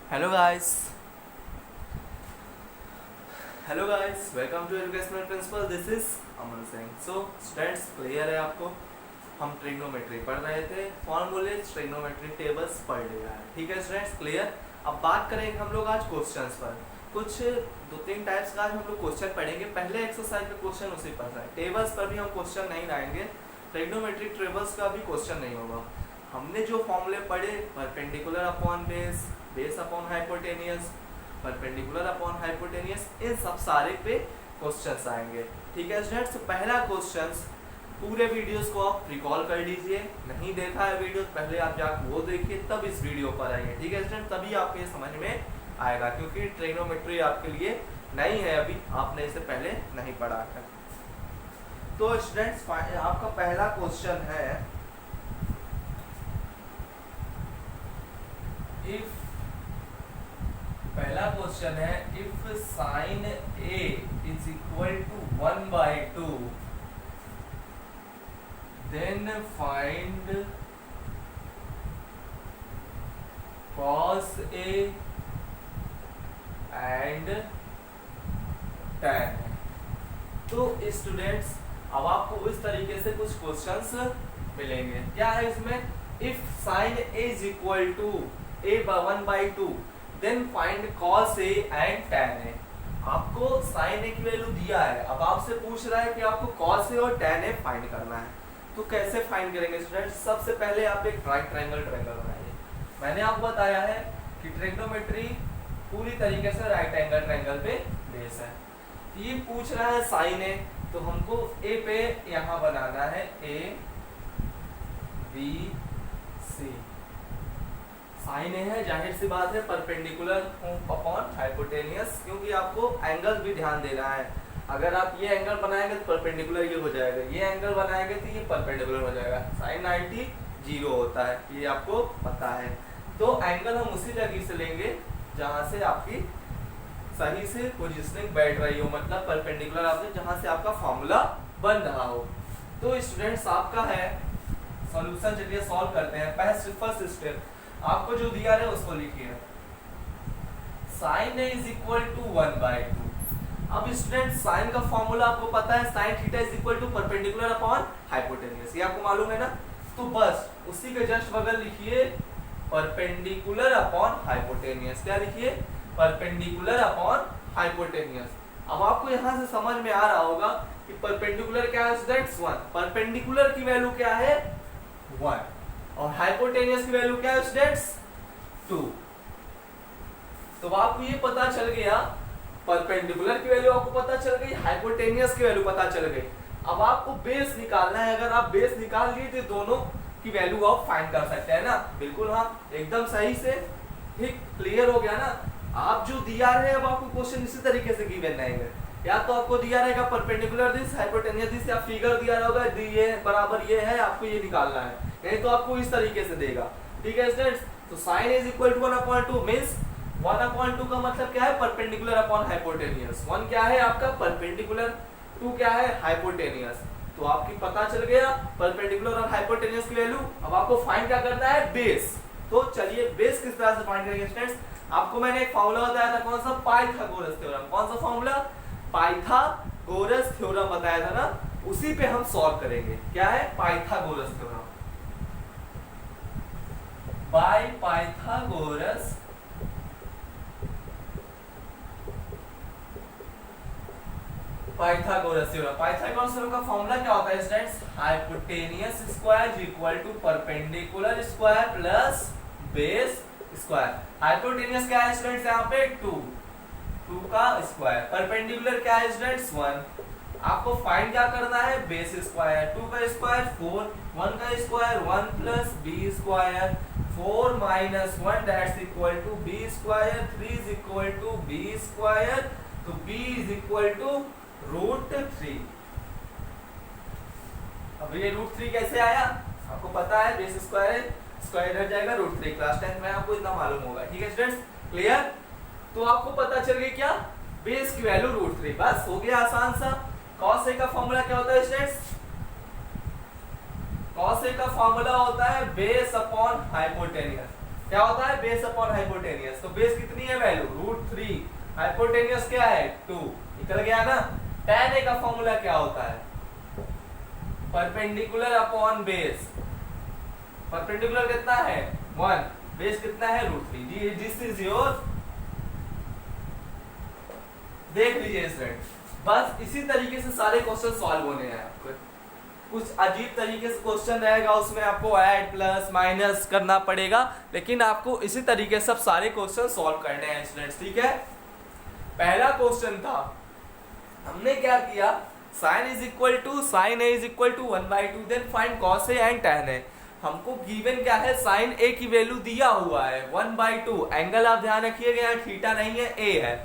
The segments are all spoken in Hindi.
Hello guys hello guys welcome to educational principal. This is Aman Singh. So students, clear है आपको? हम ट्रिग्नोमेट्री पढ़ रहे थे, फॉर्मूले ट्रिग्नोमेट्री टेबल्स पढ़ लिया है। ठीक है स्टूडेंट्स, क्लियर। अब बात करेंगे हम लोग आज क्वेश्चंस पर। कुछ दो तीन टाइप्स का आज हम लोग क्वेश्चन पढ़ेंगे। पहले एक्सरसाइज में क्वेश्चन उसी पढ़ रहे हैं, टेबल्स पर भी हम क्वेश्चन नहीं लाएंगे, ट्रिग्नोमेट्री टेबल्स का भी क्वेश्चन नहीं होगा। हमने जो फॉर्मूले पढ़े, perpendicular upon base, base upon hypotenuse, perpendicular upon hypotenuse, इन सब सारे पे क्वेश्चंस आएंगे। ठीक है स्टूडेंट्स, तो पहला क्वेश्चंस, पूरे वीडियोस को आप रिकॉल कर लीजिए। नहीं देखा है वीडियो, पहले आप जाकर वो देखिए, तब इस वीडियो पर आइए। ठीक है स्टूडेंट, तभी आपको ये समझ में आएगा, क्योंकि ट्रिग्नोमेट्री आपके लिए नई है, अभी आपने इसे पहले नहीं पढ़ा है। तो स्टूडेंट्स, आपका पहला क्वेश्चन है, इफ पहला क्वेश्चन है, if sine A is equal to 1/2 then find cos A and tan। तो स्टूडेंट्स, अब आपको इस तरीके से कुछ क्वेश्चंस मिलेंगे। क्या है इसमें? If sine A is equal to A 1/2 then find cos A and tan A. आपको sin ए की वैल्यू दिया है, अब आपसे पूछ रहा है कि आपको cos ए और tan ए फाइंड करना है। तो कैसे फाइंड करेंगे स्टूडेंट्स? सबसे पहले आप एक राइट ट्रायंगल बनाइए। मैंने आपको बताया है कि ट्रिग्नोमेट्री पूरी तरीके से राइट एंगल ट्रायंगल पे बेस है। ये पूछ रहा है sin ए, तो हमको ए पे यहाँ बनाना है ए बी सी। साइन ए है, जाहिर सी बात है परपेंडिकुलर अपॉन हाइपोटेनियस, क्योंकि आपको एंगल भी ध्यान देना है। अगर आप ये एंगल बनाएंगे तो परपेंडिकुलर ये हो जाएगा, ये एंगल बनाएंगे तो ये परपेंडिकुलर हो जाएगा। साइन 90 0 होता है, ये आपको पता है। तो एंगल हम उसी जगह से लेंगे जहां से आपकी सही से पोजीशनिंग बैठ रही हो, मतलब परपेंडिकुलर आपसे जहां से आपका फॉर्मूला बन रहा हो। तो स्टूडेंट्स, आपका है सॉल्यूशन। चलिए सॉल्व करते हैं। फर्स्ट स्टेप, आपको जो दिया है उसको लिखिए। Sine A is equal to 1/2। अब स्टूडेंट, साइन का फॉर्मूला आपको पता है, sine theta is equal to perpendicular upon hypotenuse, ये आपको मालूम है ना। तो बस उसी के जस्ट बगल लिखिए परपेंडिकुलर अपॉन हाइपोटेनियस। क्या लिखिए? Perpendicular upon hypotenuse. अब आपको यहां से समझ में आ रहा होगा कि परपेंडिकुलर क्या है स्टूडेंट्स? 1। परपेंडिकुलर की वैल्यू क्या है? 1। और हाइपोटेनियस की वैल्यू क्या है स्टूडेंट्स? 2। तो आपको ये पता चल गया, परपेंडिकुलर की वैल्यू आपको पता चल गई, हाइपोटेनियस की वैल्यू पता चल गई। अब आपको बेस निकालना है। अगर आप बेस निकाल लिए तो दोनों की वैल्यू आप फाइंड कर सकते हैं ना। बिल्कुल, हाँ, एकदम सही से। ठीक, क्लियर हो गया ना। आप जो दिया है, अब आपको क्वेश्चन इसी तरीके से गिवन रहेंगे। या तो आपको दिया रहेगा परपेंडिकुलर दिस, हाइपोटेनियस दिस, या फिगर दिया रहेगा ये बराबर ये है, आपको ये निकालना है। नहीं तो आपको इस तरीके से देगा। ठीक है स्टूडेंट्स, तो sine is equal to 1/2 means 1/2 का मतलब क्या है? Perpendicular upon hypotenuse. 1 क्या है आपका? परपेंडिकुलर। 2 क्या है? हाइपोटेनियस। तो आपकी पता चल गया परपेंडिकुलर और हाइपोटेनियस की वैल्यू। अब आपको फाइंड क्या करना है? बेस। तो चलिए बेस किस तरह से फाइंड करेंगे स्टूडेंट्स? आपको मैंने एक फार्मूला बताया था, कौन सा? Pythagoras theorem. कौन सा फार्मूला? पाइथागोरस थ्योरम बताया था ना, उसी पे हम सॉल्व करेंगे। क्या है? Pythagoras theorem. By Pythagoras Pythagoras theorem का फॉर्मूला क्या होता है students? Hypotenuse square equal to perpendicular square plus base square. Hypotenuse क्या है स्टूडेंट्स? यहाँ पे 2 का स्क्वायर। परपेंडिकुलर क्या है स्टूडेंट्स? 1। आपको फाइंड क्या करना है? Base square. 2 का स्क्वायर 4, 1 का square 1 plus B square, 4 minus 1 that's equal to B square, 3 is equal to B square, तो b इज इक्वल टू √3। अब ये √3 कैसे आया? आपको पता है बेस स्क्वायर है, स्क्वायर हट जाएगा √3। क्लास 10 में आपको इतना मालूम होगा। ठीक है स्टूडेंट्स, क्लियर? तो आपको पता चल गई क्या? बेस की वैल्यू √3। बस हो गया आसान सा। cos a का फॉर्मूला क्या होता है स्टूडेंट्स? cos a का फॉर्मूला होता है बेस अपॉन हाइपोटेनियस। क्या होता है, बेस अपॉन हाइपोटेनियस। तो बेस कितनी है वैल्यू √3, हाइपोटेनियस क्या है 2, निकल गया ना। tan a का फॉर्मूला क्या होता है, परपेंडिकुलर अपॉन बेस। परपेंडिकुलर कितना है 1, बेस कितना है √3। दिस इज योर, देख लीजिए स्टूडेंट, बस इसी तरीके से सारे क्वेश्चन सॉल्व होने हैं आपको। कुछ अजीब तरीके से क्वेश्चन रहेगा, उसमें आपको ऐड प्लस माइनस करना पड़ेगा, लेकिन आपको इसी तरीके से सब सारे क्वेश्चन सॉल्व करने हैं स्टूडेंट्स, ठीक है। पहला क्वेश्चन था, हमने क्या किया, sin is equal to sin a is equal to 1/2, then find cos a and tan a। हमको गिवन क्या है, sin a की वैल्यू दिया हुआ है 1/2, एंगल आप ध्यान रखिएगा यहाँ थीटा नहीं है a है,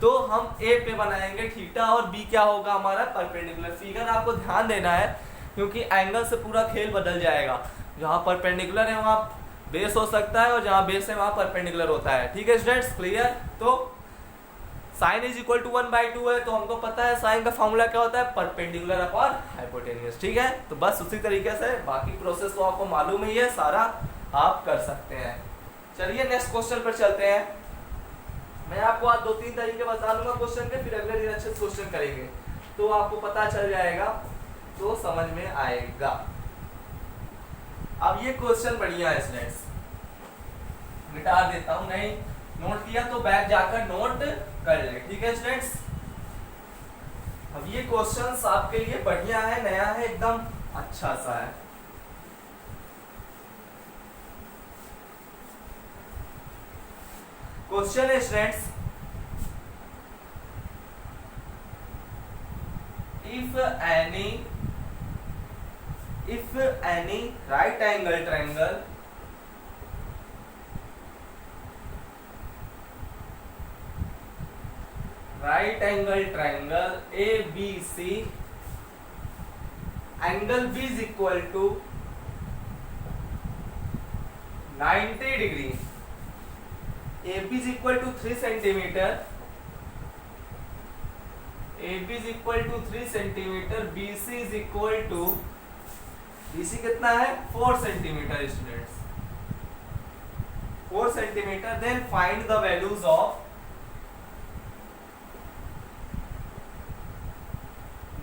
तो हम a पे बनाएंगे थीटा और b क्या होगा हमारा परपेंडिकुलर। फिगर आपको ध्यान देना है क्योंकि एंगल से पूरा खेल बदल जाएगा, जहाँ परपेंडिकुलर है वहाँ बेस हो सकता है और जहाँ बेस है वहाँ परपेंडिकुलर होता है, ठीक है स्टूडेंट्स, क्लियर। तो sin इज इक्वल टू 1/2 है, तो हमको पता है sin का फॉर्मूला क्या होता है, परपेंडिकुलर अपॉन हाइपोटेनियस, ठीक है। तो बस उसी तरीके से बाकी प्रोसेस तो आपको मालूम ही है, सारा आप कर सकते हैं। चलिए नेक्स्ट क्वेश्चन पर चलते हैं। मैं आपको आज 2-3 तरीके बता दूंगा क्वेश्चन के, फिर अगले दिन अच्छे से क्वेश्चन करेंगे तो आपको पता चल जाएगा, तो समझ में आएगा। अब ये क्वेश्चन बढ़िया है स्टूडेंट्स, मिटा देता हूं, नहीं नोट किया तो बैक जाकर नोट कर ले, ठीक है स्टूडेंट्स। अब ये क्वेश्चंस आपके लिए बढ़िया है, नया है, एकदम अच्छा सा है। क्वेश्चन है students, if any right angle triangle ABC, angle B is equal to 90 degree, AB is equal to 3 centimeter, AB is equal to 3 centimeter, BC is equal to, BC कितना है 4 centimeter students, 4 centimeter, then find the values of,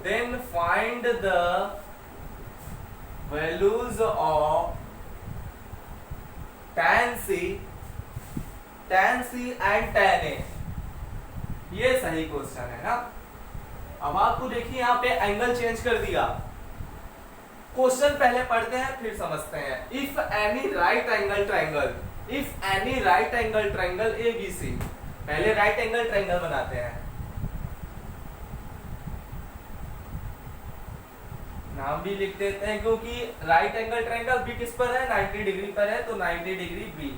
tan C and tan A। ये सही क्वेश्चन है ना। अब आपको देखिए यहाँ पे एंगल चेंज कर दिया, क्वेश्चन पहले पढ़ते हैं फिर समझते हैं। If any right angle triangle ABC, पहले राइट एंगल ट्राइंगल बनाते हैं, नाम भी लिख देते हैं क्योंकि राइट एंगल ट्राइंगल B किस पर है 90 डिग्री पर है, तो 90 डिग्री B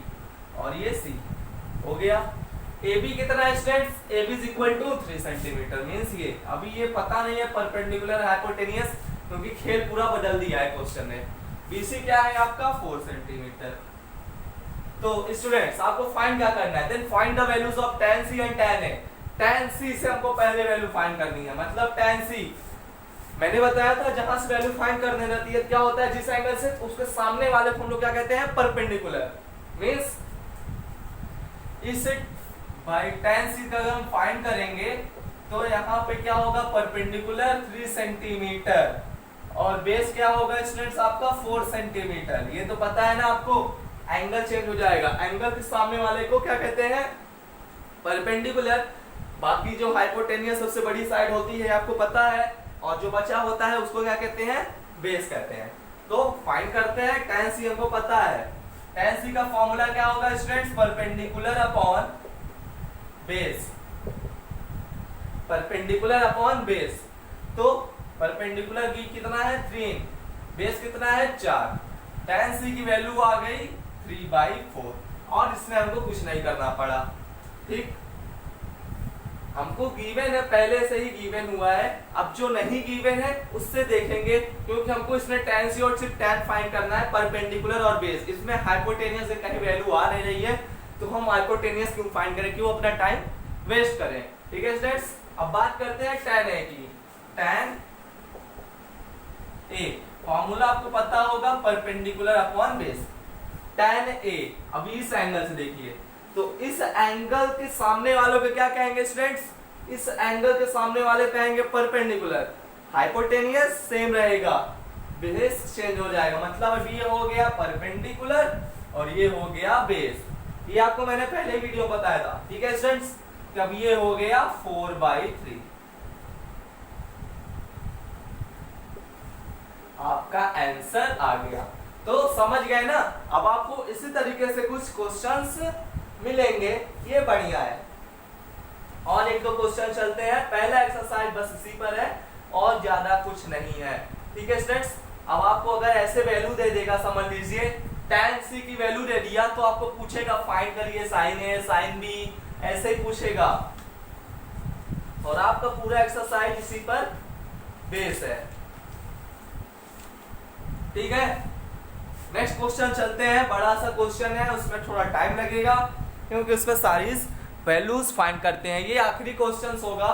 और ये C हो गया। AB कितना है students, AB is equal to 3 centimetre, means ये अभी ये पता नहीं है परपेंडिकुलर हाइपोटेनियस, क्योंकि खेल पूरा बदल दिया है क्वेश्चन ने। BC क्या है आपका 4 सेंटीमीटर। तो स्टूडेंट्स आपको फाइंड क्या करना है, then find the values of tan C and tan A। tan C से हमको पहले वैल्यू फाइंड करनी है, मतलब tan C मैंने बताया था जहां से वैल्यू फाइंड करने रहती है क्या होता है, जिस एंगल से उसके सामने वाले को हम लोग क्या कहते हैं परपेंडिकुलर, मींस इस भाई tan C का अगर हम फाइंड करेंगे तो यहाँ पे क्या होगा परपेंडिकुलर 3 सेंटीमीटर और बेस क्या होगा स्टूडेंट्स आपका 4 सेंटीमीटर। ये तो पता है ना आपको, एंगल चेंज हो जाएगा, एंगल के सामने वाले को क्या कहते हैं परपेंडिकुलर, बाकी जो हाइपोटेनियस सबसे बड़ी साइड होती है आपको पता है, और जो बचा होता है उसको क्या कहते हैं बेस कहते हैं। तो फाइंड करते हैं tan C हमको पता है, tan C का फॉर्मूला क्या होगा students perpendicular upon base, perpendicular upon base. तो परपेंडिकुलर B कितना है 3, बेस कितना है 4, tan C की वैल्यू आ गई 3/4 और इसमें हमको कुछ नहीं करना पड़ा, ठीक। हमको गिवन है, पहले से ही गिवन हुआ है, अब जो नहीं गिवन है उससे देखेंगे, क्योंकि हमको इसमें tan C और सिर्फ tan फाइंड करना है परपेंडिकुलर और बेस, इसमें हाइपोटेनियस से कहीं वैल्यू आ नहीं रही है, तो हम हाइपोटेनियस क्यों फाइंड करें, क्यों अपना टाइम वेस्ट करें, ठीक है स्टूडेंट्स। अब बात करते हैं tan A की। tan A फॉर्मूला आपको पता होगा perpendicular upon base, tan A। अभी इस एंगल से देखिए, तो इस एंगल के सामने वालों को क्या कहेंगे स्टूडेंट्स? इस एंगल के सामने वाले कहेंगे परपेंडिकुलर। हाइपोटेनियस सेम रहेगा, बेस चेंज हो जाएगा, मतलब अब ये हो गया परपेंडिकुलर और ये हो गया बेस। ये आपको मैंने पहले वीडियो बताया था, ठीक है स्टूडेंट्स? अब ये हो गया 4/3। आपका आंसर आ गया। तो समझ गए ना? अब आपको इसी तरीके से कुछ क्वेश्चंस मिलेंगे, ये बढ़िया है। और एक दो क्वेश्चन चलते हैं, पहला एक्सरसाइज बस इसी पर है और ज्यादा कुछ नहीं है, ठीक है स्टूडेंट्स? अब आपको अगर ऐसे वैल्यू दे देगा, समझ लीजिए tan C की वैल्यू दे दिया, तो आपको पूछेगा फाइंड करिए sin A sin B, ऐसे ही पूछेगा। और आपका पूरा एक्सरसाइज इसी पर बेस है, ठीक है? नेक्स्ट क्वेश्चन चलते हैं, बड़ा सा क्वेश्चन है, उसमें थोड़ा टाइम लगेगा क्योंकि उसमें सारी वैल्यूज फाइंड करते हैं। ये आखिरी क्वेश्चन होगा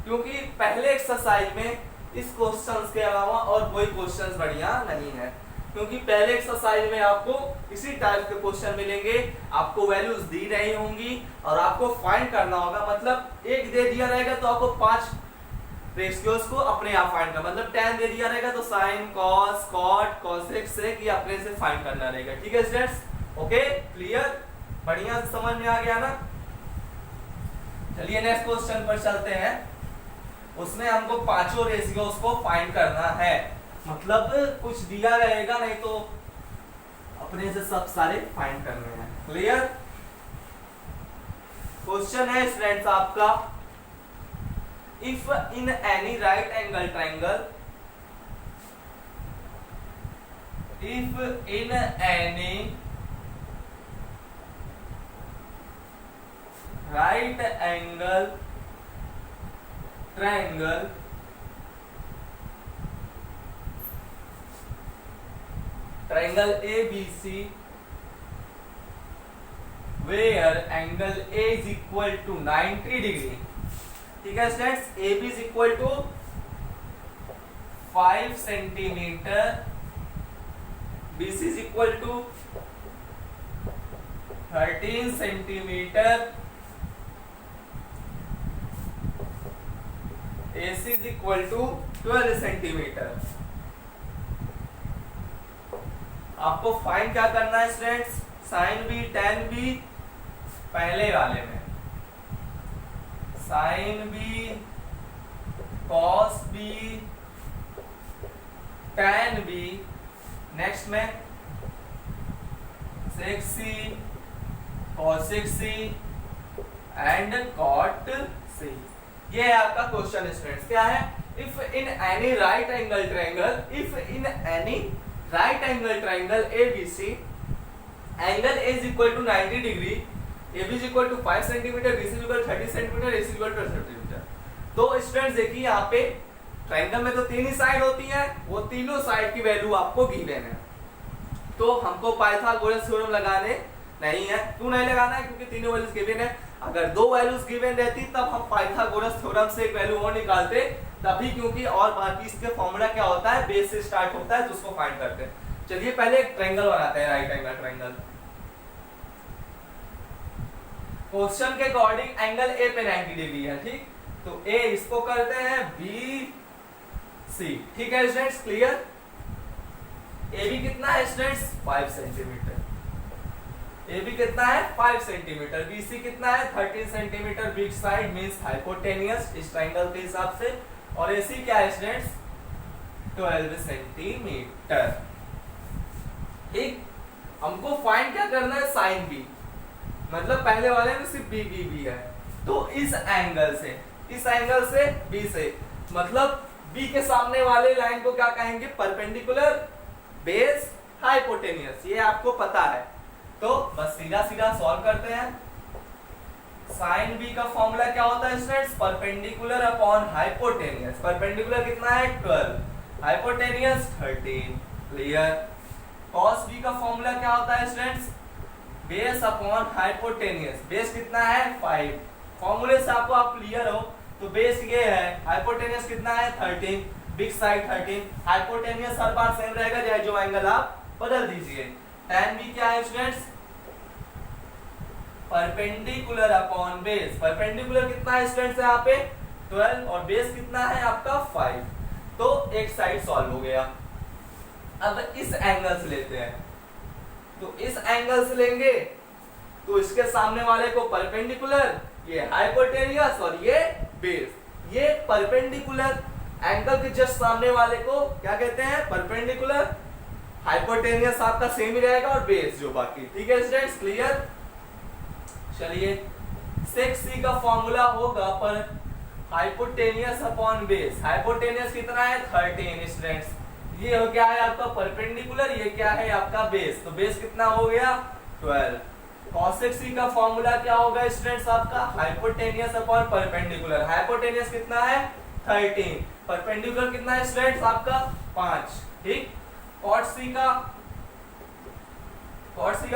क्योंकि पहले एक्सरसाइज में इस क्वेश्चन के अलावा और कोई क्वेश्चन बढ़िया नहीं है, क्योंकि पहले एक्सरसाइज में आपको इसी टाइप के क्वेश्चन मिलेंगे, आपको वैल्यूज दी नहीं होंगी और आपको फाइंड करना होगा। मतलब एक दे दिया रहेगा तो आपको 5 रेशियोज को अपने आप फाइंड करना, मतलब tan दे दिया रहेगा तो sin, cos, cot, cosec, sec ये अपने से फाइंड करना रहेगा, ठीक है स्टूडेंट्स? Okay, clear? बढ़िया समझ में आ गया ना? चलिए नेक्स्ट क्वेश्चन पर चलते हैं। उसमें हमको पांचों रेशियोज को फाइंड करना है, मतलब कुछ दिया रहेगा नहीं तो अपने से सब सारे फाइंड करने हैं। क्लियर? क्वेश्चन है स्टूडेंट्स आपका, if in any right angle triangle, if in any right angle triangle ABC where angle A is equal to 90 degree, ठीक है students? AB is equal to 5 centimetre, BC is equal to 13 centimetre, AC is equal to 12 centimetre. आपको फाइंड क्या करना है students? Sine B tan B, पहले वाले में sin B, cos B, tan B, next में sec C, cosec C एंड cot C। ये है आपका क्वेश्चन स्टूडेंट्स। क्या है? If in any right angle triangle, if in any right angle triangle ABC, angle A is equal to 90 degree, AB is equal to 5 centimetre, BC is equal to 30 centimetre, AC is equal to 12 centimetre. तो स्टूडेंट्स देखिए यहाँ पे ट्रायंगल में तो तीन ही साइड होती हैं, वो तीनों साइड की वैल्यू आपको गिवन है। तो हमको पाइथागोरस थ्योरम लगाने नहीं है। क्यों नहीं लगाना है? क्योंकि तीनों वैल्यूज गिवन है। अगर दो वैल्यूज गिवन रहती तब हम पाइथागोरस थ्योरम से एक वैल्यू और निकालते तभी, क्योंकि और बाकी इसके फॉर्मूला क्या होता है? बेस से स्टार्ट होता है, तो उसको फाइंड करते हैं। चलिए पहले एक ट्रायंगल बनाते हैं, राइट एंगल ट्रायंगल। क्वेश्चन के अकॉर्डिंग एंगल ए पे 90 डिग्री है, ठीक? तो ए इसको करते हैं BC, ठीक है स्टूडेंट्स? क्लियर? ए बी कितना है स्टूडेंट्स? 5 सेंटीमीटर। ए बी कितना है? 5 सेंटीमीटर। BC कितना है? 13 centimetre. Big side means hypotenuse इस ट्रायंगल के हिसाब से। और AC क्या है स्टूडेंट्स? 12 सेंटीमीटर। ठीक, हमको फाइंड क्या करना है? साइन B, मतलब पहले वाले में सिर्फ B है। तो इस एंगल से B से, मतलब B के सामने वाले लाइन को क्या कहेंगे? Perpendicular, base, hypotenuse. ये आपको पता है। तो बस सीधा सीधा सॉल्व करते हैं। साइन B का फॉर्मूला क्या होता है students? Perpendicular upon hypotenuse. Perpendicular कितना है? 12, हाइपोटेनियस 13। क्लियर? कॉस B का फॉर्मूला क्या होता है students? Base upon hypotenuse. Base कितना है? 5। फॉर्मूले से आपको आप क्लियर हो तो बेस ये है, हाइपोटेनियस कितना है? 13, बिग साइड 13। हाइपोटेनियस हर बार सेम रहेगा, चाहे जो एंगल आप बदल दीजिए। tan b क्या है students, perpendicular upon base. Perpendicular कितना है स्टूडेंट्स यहाँ पे 12 और बेस कितना है आपका 5। तो एक साइड सॉल्व हो गया। अब इस एंगल से लेते हैं, तो इस एंगल से लेंगे तो इसके सामने वाले को परपेंडिकुलर, ये हाइपोटेनियस और ये बेस। ये परपेंडिकुलर एंगल के जस्ट सामने वाले को क्या कहते हैं, परपेंडिकुलर। हाइपोटेनियस आपका सेम ही रहेगा और बेस जो बाकी। ठीक है स्टूडेंट्स, क्लियर। चलिए सेक सी का फॉर्मूला होगा पर हाइपोटेनियस अपॉन बेस। हाइपोटेनियस कितना है 13 स्टूडेंट्स। ये हो क्या है आपका परपेंडिकुलर, ये क्या है आपका बेस। तो बेस कितना हो गया 12। कॉसेक सी का फॉर्मूला क्या होगा स्टूडेंट्स आपका हाइपोटेनियस अपॉन परपेंडिकुलर। हाइपोटेनियस कितना है 13, परपेंडिकुलर कितना है स्टूडेंट्स आपका 5। ठीक। कॉट सी का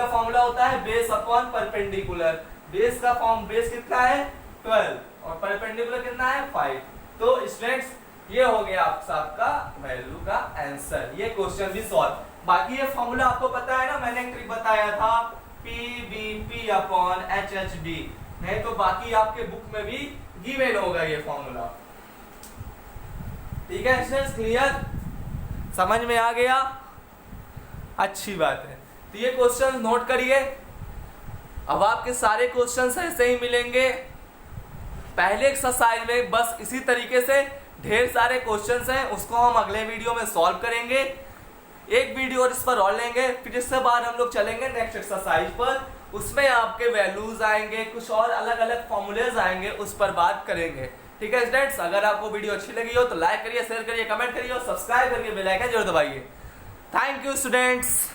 फॉर्मूला होता है बेस अपॉन परपेंडिकुलर। बेस का फॉर्म, बेस कितना है 12 और परपेंडिकुलर कितना है 5। तो स्टूडेंट्स ये हो गया आपका वैल्यू का आंसर। ये क्वेश्चन भी सॉल्व। बाकी ये फॉर्मूला आपको पता है ना, मैंने एक ट्रिक बताया था PVP अपॉन HHB। नहीं तो बाकी आपके बुक में भी गिवन होगा ये फॉर्मूला। ठीक है स्टूडेंट्स, क्लियर, समझ में आ गया, अच्छी बात है। तो ये क्वेश्चन नोट करिए। अब आपके सारे क्वेश्चंस ऐसे ही मिलेंगे। पहले एक्सरसाइज में बस इसी तरीके से ढेर सारे क्वेश्चंस हैं, उसको हम अगले वीडियो में सॉल्व करेंगे। एक वीडियो और इस पर और लेंगे, फिर इसके बाद हम लोग चलेंगे नेक्स्ट एक्सरसाइज पर। उसमें आपके वैल्यूज आएंगे, कुछ और अलग अलग फॉर्मूलेज आएंगे, उस पर बात करेंगे। ठीक है स्टूडेंट्स, अगर आपको वीडियो अच्छी लगी हो तो लाइक करिए, शेयर करिए, कमेंट करिए और सब्सक्राइब करके बेल आइकन जरूर दबाइए। Thank you students.